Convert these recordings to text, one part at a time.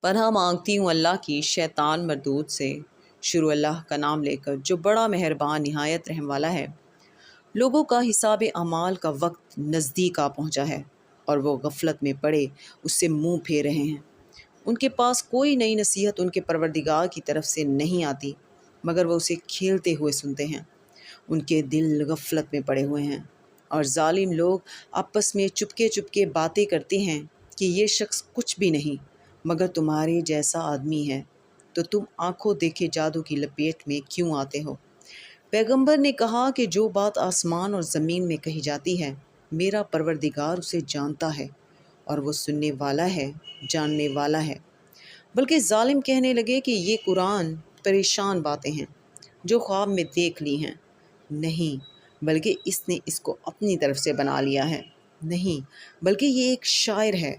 پناہ مانگتی ہوں اللہ کی شیطان مردود سے۔ شروع اللہ کا نام لے کر جو بڑا مہربان نہایت رحم والا ہے۔ لوگوں کا حساب اعمال کا وقت نزدیک آ پہنچا ہے اور وہ غفلت میں پڑے اس سے منہ پھیر رہے ہیں۔ ان کے پاس کوئی نئی نصیحت ان کے پروردگار کی طرف سے نہیں آتی مگر وہ اسے کھیلتے ہوئے سنتے ہیں۔ ان کے دل غفلت میں پڑے ہوئے ہیں اور ظالم لوگ آپس میں چپکے چپکے باتیں کرتے ہیں کہ یہ شخص کچھ بھی نہیں مگر تمہارے جیسا آدمی ہے، تو تم آنکھوں دیکھے جادو کی لپیٹ میں کیوں آتے ہو؟ پیغمبر نے کہا کہ جو بات آسمان اور زمین میں کہی جاتی ہے میرا پروردگار اسے جانتا ہے اور وہ سننے والا ہے، جاننے والا ہے۔ بلکہ ظالم کہنے لگے کہ یہ قرآن پریشان باتیں ہیں جو خواب میں دیکھ لی ہیں۔ نہیں بلکہ اس نے اس کو اپنی طرف سے بنا لیا ہے۔ نہیں بلکہ یہ ایک شاعر ہے۔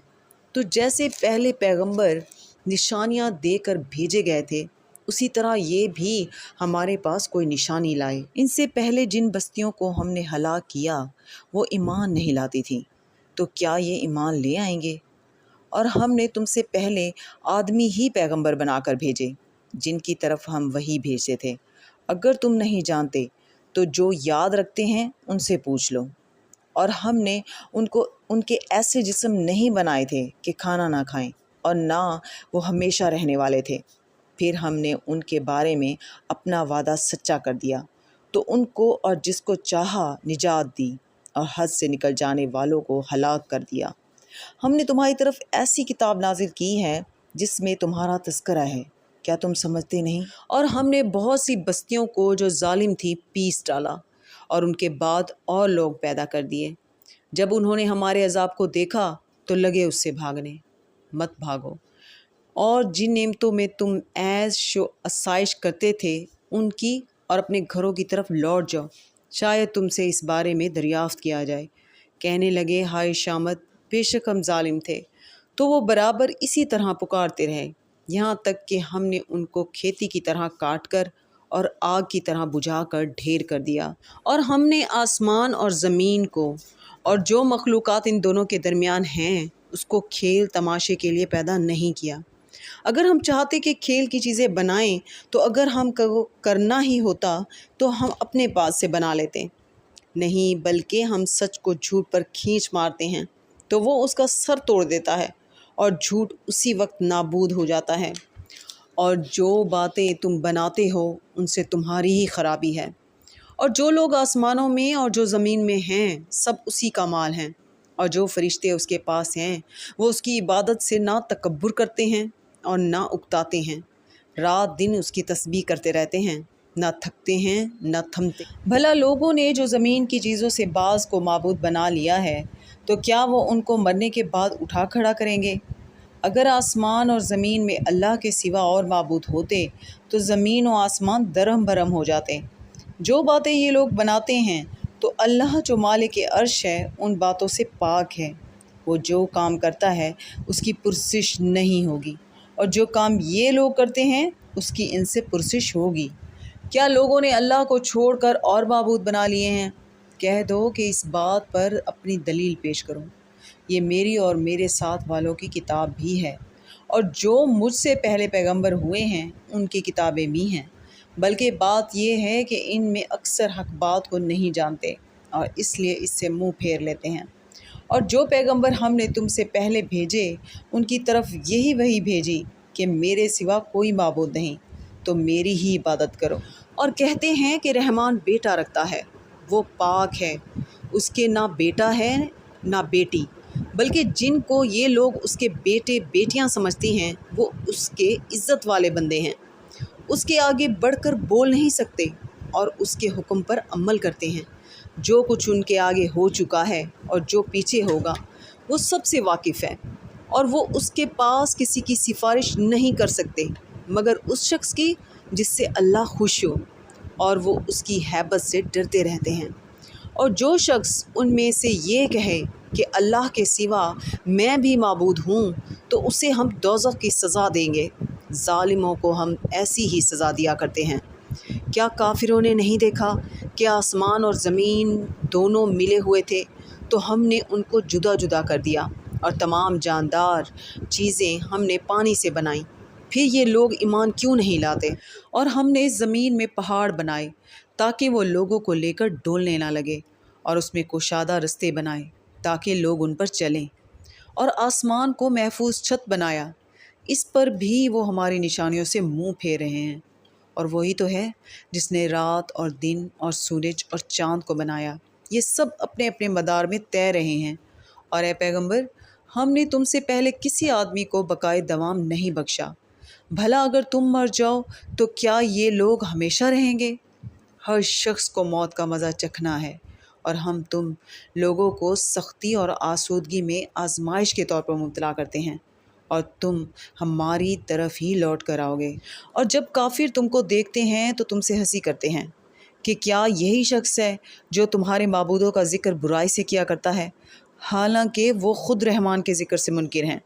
تو جیسے پہلے پیغمبر نشانیاں دے کر بھیجے گئے تھے اسی طرح یہ بھی ہمارے پاس کوئی نشانی لائے۔ ان سے پہلے جن بستیوں کو ہم نے ہلاک کیا وہ ایمان نہیں لاتی تھیں، تو کیا یہ ایمان لے آئیں گے؟ اور ہم نے تم سے پہلے آدمی ہی پیغمبر بنا کر بھیجے جن کی طرف ہم وحی بھیجتے تھے۔ اگر تم نہیں جانتے تو جو یاد رکھتے ہیں ان سے پوچھ لو۔ اور ہم نے ان کے ایسے جسم نہیں بنائے تھے کہ کھانا نہ کھائیں اور نہ وہ ہمیشہ رہنے والے تھے۔ پھر ہم نے ان کے بارے میں اپنا وعدہ سچا کر دیا تو ان کو اور جس کو چاہا نجات دی اور حد سے نکل جانے والوں کو ہلاک کر دیا۔ ہم نے تمہاری طرف ایسی کتاب نازل کی ہے جس میں تمہارا تذکرہ ہے، کیا تم سمجھتے نہیں؟ اور ہم نے بہت سی بستیوں کو جو ظالم تھی پیس ڈالا اور ان کے بعد اور لوگ پیدا کر دیے۔ جب انہوں نے ہمارے عذاب کو دیکھا تو لگے اس سے بھاگنے۔ مت بھاگو اور جن نعمتوں میں تم عیش و آسائش کرتے تھے ان کی اور اپنے گھروں کی طرف لوٹ جاؤ، شاید تم سے اس بارے میں دریافت کیا جائے۔ کہنے لگے ہائے شامت، بے شک ہم ظالم تھے۔ تو وہ برابر اسی طرح پکارتے رہے یہاں تک کہ ہم نے ان کو کھیتی کی طرح کاٹ کر اور آگ کی طرح بجھا کر ڈھیر کر دیا۔ اور ہم نے آسمان اور زمین کو اور جو مخلوقات ان دونوں کے درمیان ہیں اس کو کھیل تماشے کے لیے پیدا نہیں کیا۔ اگر ہم چاہتے کہ کھیل کی چیزیں بنائیں تو اگر ہم کو کرنا ہی ہوتا تو ہم اپنے پاس سے بنا لیتے۔ نہیں بلکہ ہم سچ کو جھوٹ پر کھینچ مارتے ہیں تو وہ اس کا سر توڑ دیتا ہے اور جھوٹ اسی وقت نابود ہو جاتا ہے۔ اور جو باتیں تم بناتے ہو ان سے تمہاری ہی خرابی ہے۔ اور جو لوگ آسمانوں میں اور جو زمین میں ہیں سب اسی کا مال ہیں، اور جو فرشتے اس کے پاس ہیں وہ اس کی عبادت سے نہ تکبر کرتے ہیں اور نہ اکتاتے ہیں، رات دن اس کی تسبیح کرتے رہتے ہیں، نہ تھکتے ہیں نہ تھمتے۔ بھلا لوگوں نے جو زمین کی چیزوں سے بعض کو معبود بنا لیا ہے تو کیا وہ ان کو مرنے کے بعد اٹھا کھڑا کریں گے؟ اگر آسمان اور زمین میں اللہ کے سوا اور معبود ہوتے تو زمین و آسمان درہم برہم ہو جاتے۔ جو باتیں یہ لوگ بناتے ہیں تو اللہ جو مالک عرش ہے ان باتوں سے پاک ہے۔ وہ جو کام کرتا ہے اس کی پرسش نہیں ہوگی، اور جو کام یہ لوگ کرتے ہیں اس کی ان سے پرسش ہوگی۔ کیا لوگوں نے اللہ کو چھوڑ کر اور معبود بنا لیے ہیں؟ کہہ دو کہ اس بات پر اپنی دلیل پیش کرو۔ یہ میری اور میرے ساتھ والوں کی کتاب بھی ہے، اور جو مجھ سے پہلے پیغمبر ہوئے ہیں ان کی کتابیں بھی ہیں، بلکہ بات یہ ہے کہ ان میں اکثر حق بات کو نہیں جانتے اور اس لیے اس سے منہ پھیر لیتے ہیں۔ اور جو پیغمبر ہم نے تم سے پہلے بھیجے ان کی طرف یہی وحی بھیجی کہ میرے سوا کوئی معبود نہیں، تو میری ہی عبادت کرو۔ اور کہتے ہیں کہ رحمان بیٹا رکھتا ہے، وہ پاک ہے، اس کے نہ بیٹا ہے نہ بیٹی، بلکہ جن کو یہ لوگ اس کے بیٹے بیٹیاں سمجھتی ہیں وہ اس کے عزت والے بندے ہیں۔ اس کے آگے بڑھ کر بول نہیں سکتے اور اس کے حکم پر عمل کرتے ہیں۔ جو کچھ ان کے آگے ہو چکا ہے اور جو پیچھے ہوگا وہ سب سے واقف ہے، اور وہ اس کے پاس کسی کی سفارش نہیں کر سکتے مگر اس شخص کی جس سے اللہ خوش ہو، اور وہ اس کی ہیبت سے ڈرتے رہتے ہیں۔ اور جو شخص ان میں سے یہ کہے کہ اللہ کے سوا میں بھی معبود ہوں تو اسے ہم دوزخ کی سزا دیں گے۔ ظالموں کو ہم ایسی ہی سزا دیا کرتے ہیں۔ کیا کافروں نے نہیں دیکھا کہ آسمان اور زمین دونوں ملے ہوئے تھے تو ہم نے ان کو جدا جدا کر دیا، اور تمام جاندار چیزیں ہم نے پانی سے بنائیں، پھر یہ لوگ ایمان کیوں نہیں لاتے؟ اور ہم نے زمین میں پہاڑ بنائے تاکہ وہ لوگوں کو لے کر ڈولنے نہ لگے، اور اس میں کشادہ رستے بنائے تاکہ لوگ ان پر چلیں، اور آسمان کو محفوظ چھت بنایا، اس پر بھی وہ ہماری نشانیوں سے منہ پھیر رہے ہیں۔ اور وہی تو ہے جس نے رات اور دن اور سورج اور چاند کو بنایا، یہ سب اپنے اپنے مدار میں تیر رہے ہیں۔ اور اے پیغمبر، ہم نے تم سے پہلے کسی آدمی کو بقائے دوام نہیں بخشا، بھلا اگر تم مر جاؤ تو کیا یہ لوگ ہمیشہ رہیں گے؟ ہر شخص کو موت کا مزہ چکھنا ہے، اور ہم تم لوگوں کو سختی اور آسودگی میں آزمائش کے طور پر مبتلا کرتے ہیں، اور تم ہماری طرف ہی لوٹ کر آؤ گے۔ اور جب کافر تم کو دیکھتے ہیں تو تم سے ہنسی کرتے ہیں کہ کیا یہی شخص ہے جو تمہارے معبودوں کا ذکر برائی سے کیا کرتا ہے، حالانکہ وہ خود رحمان کے ذکر سے منکر ہیں۔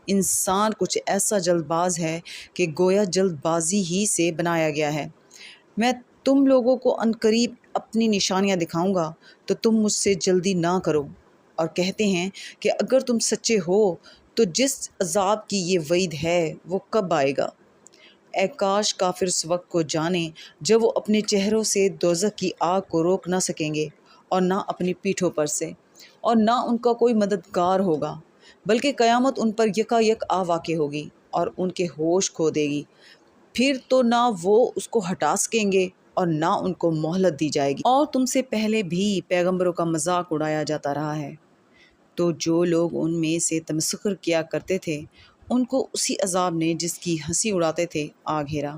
انسان کچھ ایسا جلد باز ہے کہ گویا جلد بازی ہی سے بنایا گیا ہے۔ میں تم لوگوں کو عنقریب اپنی نشانیاں دکھاؤں گا تو تم مجھ سے جلدی نہ کرو، اور کہتے ہیں کہ اگر تم سچے ہو تو جس عذاب کی یہ وعید ہے وہ کب آئے گا؟ اے کاش کافر اس وقت کو جانیں جب وہ اپنے چہروں سے دوزخ کی آگ کو روک نہ سکیں گے، اور نہ اپنی پیٹھوں پر سے، اور نہ ان کا کوئی مددگار ہوگا، بلکہ قیامت ان پر یکا یک آ واقع ہوگی اور ان کے ہوش کھو دے گی، پھر تو نہ وہ اس کو ہٹا سکیں گے اور نہ ان کو مہلت دی جائے گی۔ اور تم سے پہلے بھی پیغمبروں کا مذاق اڑایا جاتا رہا ہے، تو جو لوگ ان میں سے تمسخر کیا کرتے تھے ان کو اسی عذاب نے جس کی ہنسی اڑاتے تھے آ گھیرا۔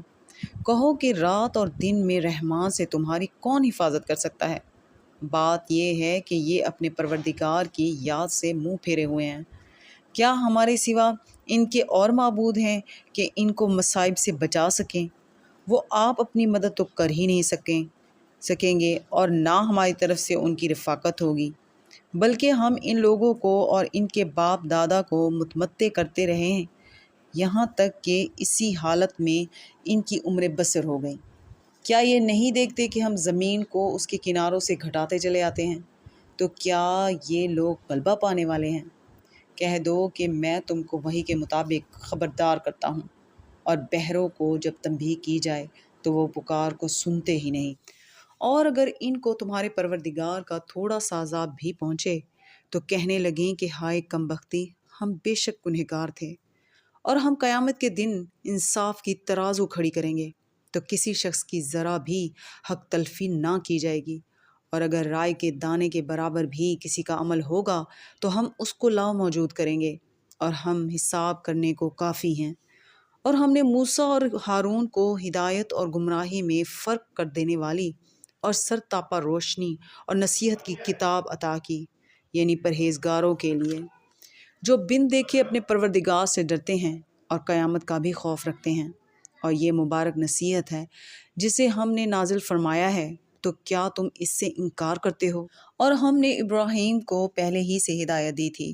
کہو کہ رات اور دن میں رحمان سے تمہاری کون حفاظت کر سکتا ہے؟ بات یہ ہے کہ یہ اپنے پروردگار کی یاد سے منہ پھیرے ہوئے ہیں۔ کیا ہمارے سوا ان کے اور معبود ہیں کہ ان کو مصائب سے بچا سکیں؟ وہ آپ اپنی مدد تو کر ہی نہیں سکیں گے، اور نہ ہماری طرف سے ان کی رفاقت ہوگی، بلکہ ہم ان لوگوں کو اور ان کے باپ دادا کو متمتع کرتے رہے ہیں یہاں تک کہ اسی حالت میں ان کی عمر بسر ہو گئی۔ کیا یہ نہیں دیکھتے کہ ہم زمین کو اس کے کناروں سے گھٹاتے چلے آتے ہیں؟ تو کیا یہ لوگ غلبہ پانے والے ہیں؟ کہہ دو کہ میں تم کو وحی کے مطابق خبردار کرتا ہوں، اور بہروں کو جب تنبیہ کی جائے تو وہ پکار کو سنتے ہی نہیں۔ اور اگر ان کو تمہارے پروردگار کا تھوڑا سا عذاب بھی پہنچے تو کہنے لگیں کہ ہائے کم بختی، ہم بے شک گنہگار تھے، اور ہم قیامت کے دن انصاف کی ترازو کھڑی کریں گے تو کسی شخص کی ذرا بھی حق تلفی نہ کی جائے گی، اور اگر رائے کے دانے کے برابر بھی کسی کا عمل ہوگا تو ہم اس کو لا موجود کریں گے، اور ہم حساب کرنے کو کافی ہیں۔ اور ہم نے موسیٰ اور ہارون کو ہدایت اور گمراہی میں فرق کر دینے والی اور سرتاپا روشنی اور نصیحت کی کتاب عطا کی، یعنی پرہیزگاروں کے لیے جو بن دیکھے اپنے پروردگار سے ڈرتے ہیں اور قیامت کا بھی خوف رکھتے ہیں۔ اور یہ مبارک نصیحت ہے جسے ہم نے نازل فرمایا ہے، تو کیا تم اس سے انکار کرتے ہو؟ اور ہم نے ابراہیم کو پہلے ہی سے ہدایت دی تھی،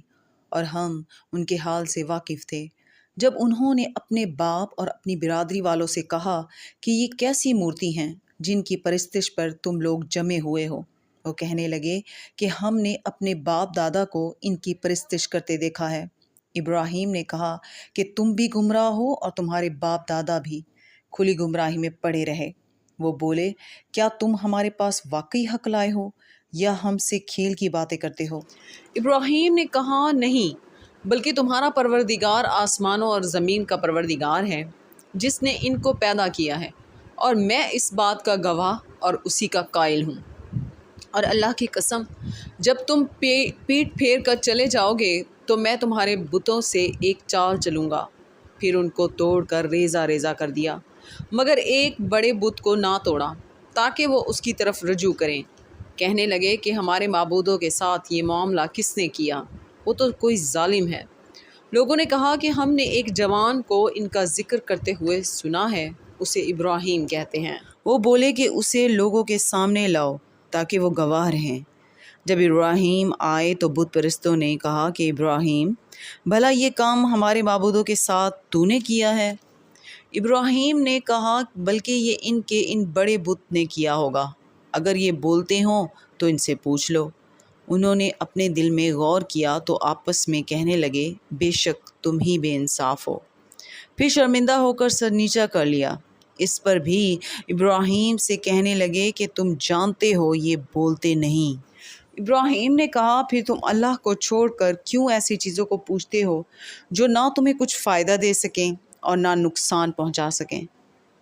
اور ہم ان کے حال سے واقف تھے جب انہوں نے اپنے باپ اور اپنی برادری والوں سے کہا کہ یہ کیسی مورتی ہیں جن کی پرستش پر تم لوگ جمے ہوئے ہو۔ وہ کہنے لگے کہ ہم نے اپنے باپ دادا کو ان کی پرستش کرتے دیکھا ہے۔ ابراہیم نے کہا کہ تم بھی گمراہ ہو اور تمہارے باپ دادا بھی کھلی گمراہی میں پڑے رہے۔ وہ بولے، کیا تم ہمارے پاس واقعی حق لائے ہو یا ہم سے کھیل کی باتیں کرتے ہو؟ ابراہیم نے کہا، نہیں، بلکہ تمہارا پروردگار آسمانوں اور زمین کا پروردگار ہے جس نے ان کو پیدا کیا ہے، اور میں اس بات کا گواہ اور اسی کا قائل ہوں۔ اور اللہ کی قسم، جب تم پیٹ پھیر کر چلے جاؤ گے تو میں تمہارے بتوں سے ایک چال چلوں گا۔ پھر ان کو توڑ کر ریزہ ریزہ کر دیا، مگر ایک بڑے بت کو نہ توڑا تاکہ وہ اس کی طرف رجوع کریں۔ کہنے لگے کہ ہمارے معبودوں کے ساتھ یہ معاملہ کس نے کیا؟ وہ تو کوئی ظالم ہے۔ لوگوں نے کہا کہ ہم نے ایک جوان کو ان کا ذکر کرتے ہوئے سنا ہے، اسے ابراہیم کہتے ہیں۔ وہ بولے کہ اسے لوگوں کے سامنے لاؤ تاکہ وہ گواہ رہیں۔ جب ابراہیم آئے تو بت پرستوں نے کہا کہ ابراہیم، بھلا یہ کام ہمارے معبودوں کے ساتھ تو نے کیا ہے؟ ابراہیم نے کہا، بلکہ یہ ان بڑے بت نے کیا ہوگا، اگر یہ بولتے ہوں تو ان سے پوچھ لو۔ انہوں نے اپنے دل میں غور کیا تو آپس میں کہنے لگے بے شک تم ہی بے انصاف ہو۔ پھر شرمندہ ہو کر سر نیچا کر لیا۔ اس پر بھی ابراہیم سے کہنے لگے کہ تم جانتے ہو یہ بولتے نہیں۔ ابراہیم نے کہا پھر تم اللہ کو چھوڑ کر کیوں ایسی چیزوں کو پوچھتے ہو جو نہ تمہیں کچھ فائدہ دے سکیں اور نہ نقصان پہنچا سکیں؟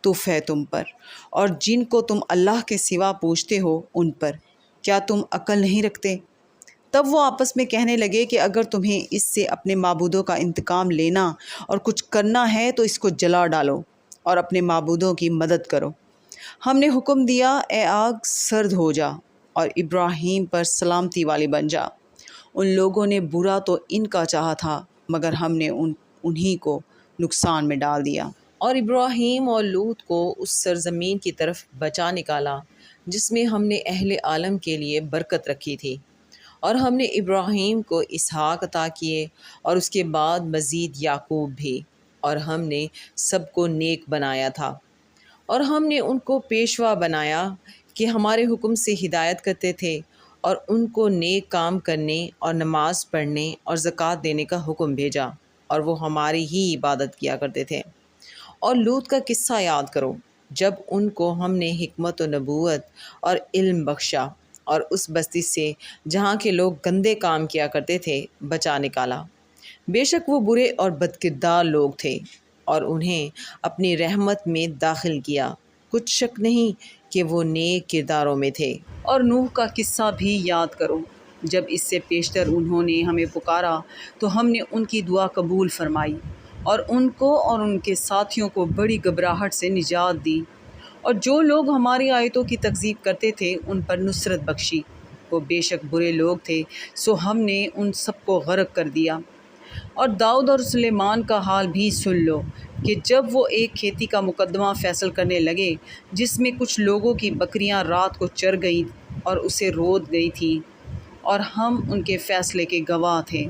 تف ہے تم پر اور جن کو تم اللہ کے سوا پوچھتے ہو ان پر، کیا تم عقل نہیں رکھتے؟ تب وہ آپس میں کہنے لگے کہ اگر تمہیں اس سے اپنے معبودوں کا انتقام لینا اور کچھ کرنا ہے تو اس کو جلا ڈالو اور اپنے معبودوں کی مدد کرو۔ ہم نے حکم دیا اے آگ سرد ہو جا اور ابراہیم پر سلامتی والی بن جا۔ ان لوگوں نے برا تو ان کا چاہا تھا مگر ہم نے انہی کو نقصان میں ڈال دیا۔ اور ابراہیم اور لوط کو اس سرزمین کی طرف بچا نکالا جس میں ہم نے اہل عالم کے لیے برکت رکھی تھی، اور ہم نے ابراہیم کو اسحاق عطا کیے اور اس کے بعد مزید یعقوب بھی، اور ہم نے سب کو نیک بنایا تھا، اور ہم نے ان کو پیشوا بنایا کہ ہمارے حکم سے ہدایت کرتے تھے اور ان کو نیک کام کرنے اور نماز پڑھنے اور زکوٰۃ دینے کا حکم بھیجا، اور وہ ہماری ہی عبادت کیا کرتے تھے۔ اور لوط کا قصہ یاد کرو جب ان کو ہم نے حکمت و نبوت اور علم بخشا اور اس بستی سے جہاں کے لوگ گندے کام کیا کرتے تھے بچا نکالا۔ بے شک وہ برے اور بدکردار لوگ تھے اور انہیں اپنی رحمت میں داخل کیا، کچھ شک نہیں کہ وہ نیک کرداروں میں تھے۔ اور نوح کا قصہ بھی یاد کرو جب اس سے پیشتر انہوں نے ہمیں پکارا تو ہم نے ان کی دعا قبول فرمائی اور ان کو اور ان کے ساتھیوں کو بڑی گھبراہٹ سے نجات دی، اور جو لوگ ہماری آیتوں کی تکذیب کرتے تھے ان پر نصرت بخشی۔ وہ بے شک برے لوگ تھے سو ہم نے ان سب کو غرق کر دیا۔ اور داؤد اور سلیمان کا حال بھی سن لو کہ جب وہ ایک کھیتی کا مقدمہ فیصل کرنے لگے جس میں کچھ لوگوں کی بکریاں رات کو چر گئیں اور اسے رود گئی تھیں، اور ہم ان کے فیصلے کے گواہ تھے،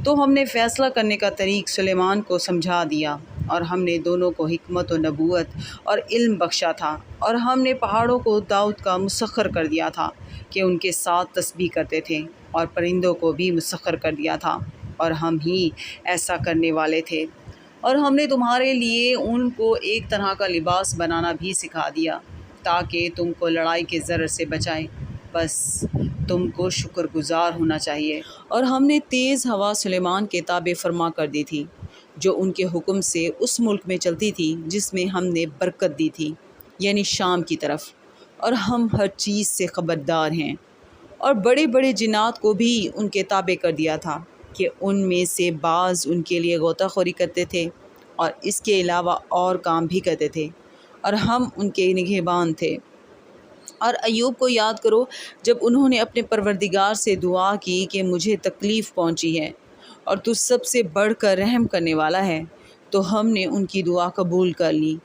تو ہم نے فیصلہ کرنے کا طریق سلیمان کو سمجھا دیا، اور ہم نے دونوں کو حکمت و نبوت اور علم بخشا تھا، اور ہم نے پہاڑوں کو داؤد کا مسخر کر دیا تھا کہ ان کے ساتھ تسبیح کرتے تھے، اور پرندوں کو بھی مسخر کر دیا تھا، اور ہم ہی ایسا کرنے والے تھے۔ اور ہم نے تمہارے لیے ان کو ایک طرح کا لباس بنانا بھی سکھا دیا تاکہ تم کو لڑائی کے ضرر سے بچائے، بس تم کو شکر گزار ہونا چاہیے۔ اور ہم نے تیز ہوا سلیمان کے تابع فرما کر دی تھی جو ان کے حکم سے اس ملک میں چلتی تھی جس میں ہم نے برکت دی تھی، یعنی شام کی طرف، اور ہم ہر چیز سے خبردار ہیں۔ اور بڑے بڑے جنات کو بھی ان کے تابع کر دیا تھا کہ ان میں سے بعض ان کے لیے غوطہ خوری کرتے تھے اور اس کے علاوہ اور کام بھی کرتے تھے، اور ہم ان کے نگہبان تھے۔ اور ایوب کو یاد کرو جب انہوں نے اپنے پروردگار سے دعا کی کہ مجھے تکلیف پہنچی ہے اور تو سب سے بڑھ کر رحم کرنے والا ہے، تو ہم نے ان کی دعا قبول کر لی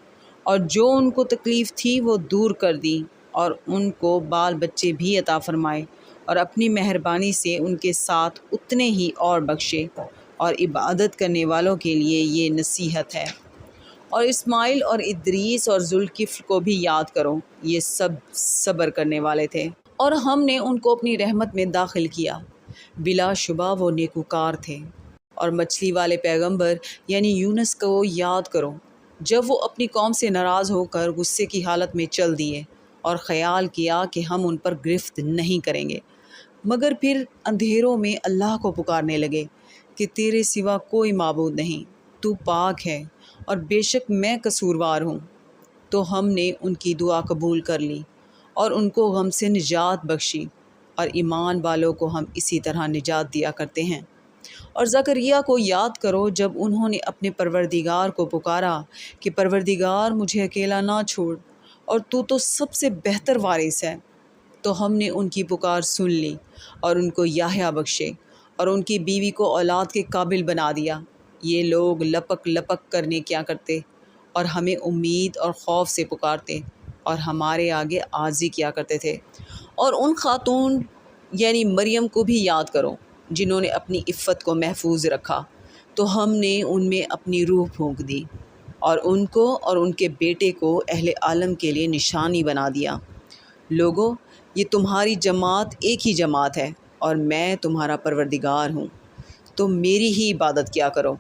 اور جو ان کو تکلیف تھی وہ دور کر دی، اور ان کو بال بچے بھی عطا فرمائے، اور اپنی مہربانی سے ان کے ساتھ اتنے ہی اور بخشے، اور عبادت کرنے والوں کے لیے یہ نصیحت ہے۔ اور اسماعیل اور ادریس اور ذوالکفل کو بھی یاد کرو، یہ سب صبر کرنے والے تھے اور ہم نے ان کو اپنی رحمت میں داخل کیا، بلا شبہ وہ نیکوکار تھے۔ اور مچھلی والے پیغمبر یعنی یونس کو یاد کرو جب وہ اپنی قوم سے ناراض ہو کر غصے کی حالت میں چل دیے اور خیال کیا کہ ہم ان پر گرفت نہیں کریں گے، مگر پھر اندھیروں میں اللہ کو پکارنے لگے کہ تیرے سوا کوئی معبود نہیں، تو پاک ہے اور بے شک میں قصوروار ہوں۔ تو ہم نے ان کی دعا قبول کر لی اور ان کو غم سے نجات بخشی، اور ایمان والوں کو ہم اسی طرح نجات دیا کرتے ہیں۔ اور زکریا کو یاد کرو جب انہوں نے اپنے پروردگار کو پکارا کہ پروردگار مجھے اکیلا نہ چھوڑ اور تو سب سے بہتر وارث ہے، تو ہم نے ان کی پکار سن لی اور ان کو یحییٰ بخشے اور ان کی بیوی کو اولاد کے قابل بنا دیا۔ یہ لوگ لپک لپک کرنے کیا کرتے اور ہمیں امید اور خوف سے پکارتے اور ہمارے آگے عاجزی کیا کرتے تھے۔ اور ان خاتون یعنی مریم کو بھی یاد کرو جنہوں نے اپنی عفت کو محفوظ رکھا، تو ہم نے ان میں اپنی روح پھونک دی اور ان کو اور ان کے بیٹے کو اہل عالم کے لیے نشانی بنا دیا۔ لوگو، یہ تمہاری جماعت ایک ہی جماعت ہے اور میں تمہارا پروردگار ہوں، تو میری ہی عبادت کیا کرو۔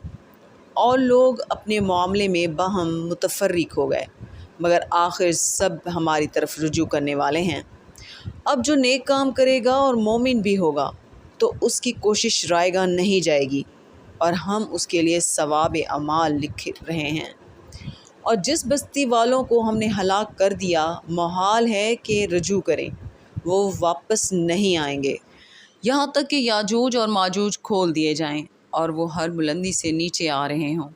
اور لوگ اپنے معاملے میں باہم متفرق ہو گئے، مگر آخر سب ہماری طرف رجوع کرنے والے ہیں۔ اب جو نیک کام کرے گا اور مومن بھی ہوگا تو اس کی کوشش رائے گاہ نہیں جائے گی، اور ہم اس کے لیے ثواب اعمال لکھ رہے ہیں۔ اور جس بستی والوں کو ہم نے ہلاک کر دیا، محال ہے کہ رجوع کریں، وہ واپس نہیں آئیں گے یہاں تک کہ یاجوج اور ماجوج کھول دیے جائیں اور وہ ہر بلندی سے نیچے آ رہے ہوں،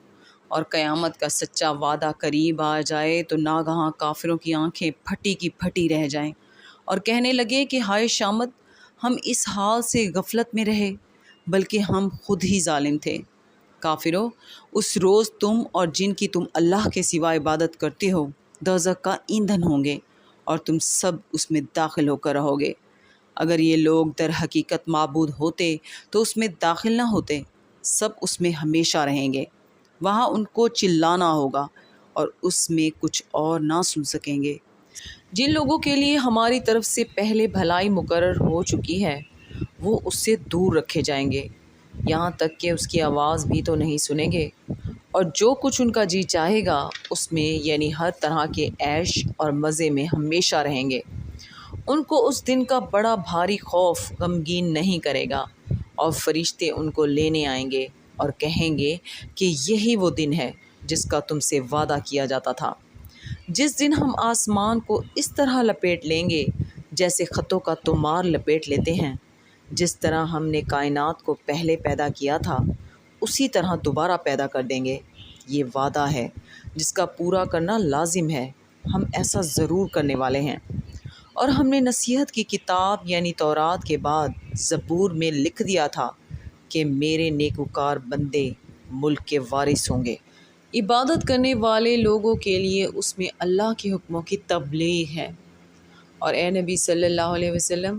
اور قیامت کا سچا وعدہ قریب آ جائے تو ناگہاں کافروں کی آنکھیں پھٹی کی پھٹی رہ جائیں اور کہنے لگے کہ ہائے شامت، ہم اس حال سے غفلت میں رہے، بلکہ ہم خود ہی ظالم تھے۔ کافرو، اس روز تم اور جن کی تم اللہ کے سوا عبادت کرتے ہو دوزخ کا ایندھن ہوں گے، اور تم سب اس میں داخل ہو کر رہو گے۔ اگر یہ لوگ در حقیقت معبود ہوتے تو اس میں داخل نہ ہوتے، سب اس میں ہمیشہ رہیں گے۔ وہاں ان کو چلانا ہوگا اور اس میں کچھ اور نہ سن سکیں گے۔ جن لوگوں کے لیے ہماری طرف سے پہلے بھلائی مقرر ہو چکی ہے وہ اس سے دور رکھے جائیں گے، یہاں تک کہ اس کی آواز بھی تو نہیں سنیں گے، اور جو کچھ ان کا جی چاہے گا اس میں، یعنی ہر طرح کے عیش اور مزے میں ہمیشہ رہیں گے۔ ان کو اس دن کا بڑا بھاری خوف غمگین نہیں کرے گا، اور فرشتے ان کو لینے آئیں گے اور کہیں گے کہ یہی وہ دن ہے جس کا تم سے وعدہ کیا جاتا تھا، جس دن ہم آسمان کو اس طرح لپیٹ لیں گے جیسے خطوں کا تمار لپیٹ لیتے ہیں۔ جس طرح ہم نے کائنات کو پہلے پیدا کیا تھا اسی طرح دوبارہ پیدا کر دیں گے۔ یہ وعدہ ہے جس کا پورا کرنا لازم ہے، ہم ایسا ضرور کرنے والے ہیں۔ اور ہم نے نصیحت کی کتاب یعنی تورات کے بعد زبور میں لکھ دیا تھا کہ میرے نیکوکار بندے ملک کے وارث ہوں گے۔ عبادت کرنے والے لوگوں کے لیے اس میں اللہ کے حکموں کی تبلیغ ہے۔ اور اے نبی صلی اللہ علیہ وسلم،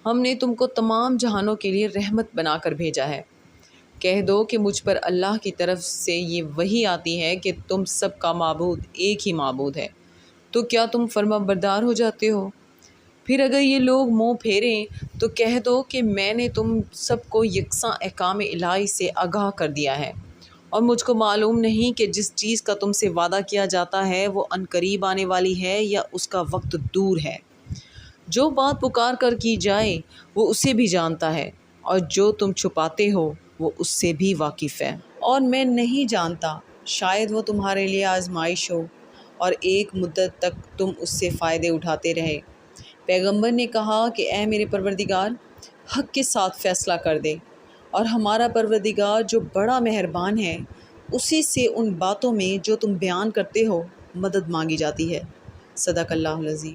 ہم نے تم کو تمام جہانوں کے لیے رحمت بنا کر بھیجا ہے۔ کہہ دو کہ مجھ پر اللہ کی طرف سے یہ وحی آتی ہے کہ تم سب کا معبود ایک ہی معبود ہے، تو کیا تم فرما بردار ہو جاتے ہو؟ پھر اگر یہ لوگ منہ پھیریں تو کہہ دو کہ میں نے تم سب کو یکساں احکام الہی سے آگاہ کر دیا ہے، اور مجھ کو معلوم نہیں کہ جس چیز کا تم سے وعدہ کیا جاتا ہے وہ عنقریب آنے والی ہے یا اس کا وقت دور ہے۔ جو بات پکار کر کی جائے وہ اسے بھی جانتا ہے، اور جو تم چھپاتے ہو وہ اس سے بھی واقف ہے۔ اور میں نہیں جانتا، شاید وہ تمہارے لیے آزمائش ہو اور ایک مدت تک تم اس سے فائدے اٹھاتے رہے۔ پیغمبر نے کہا کہ اے میرے پروردگار، حق کے ساتھ فیصلہ کر دے، اور ہمارا پروردگار جو بڑا مہربان ہے اسی سے ان باتوں میں جو تم بیان کرتے ہو مدد مانگی جاتی ہے۔ صدق اللہ العظیم۔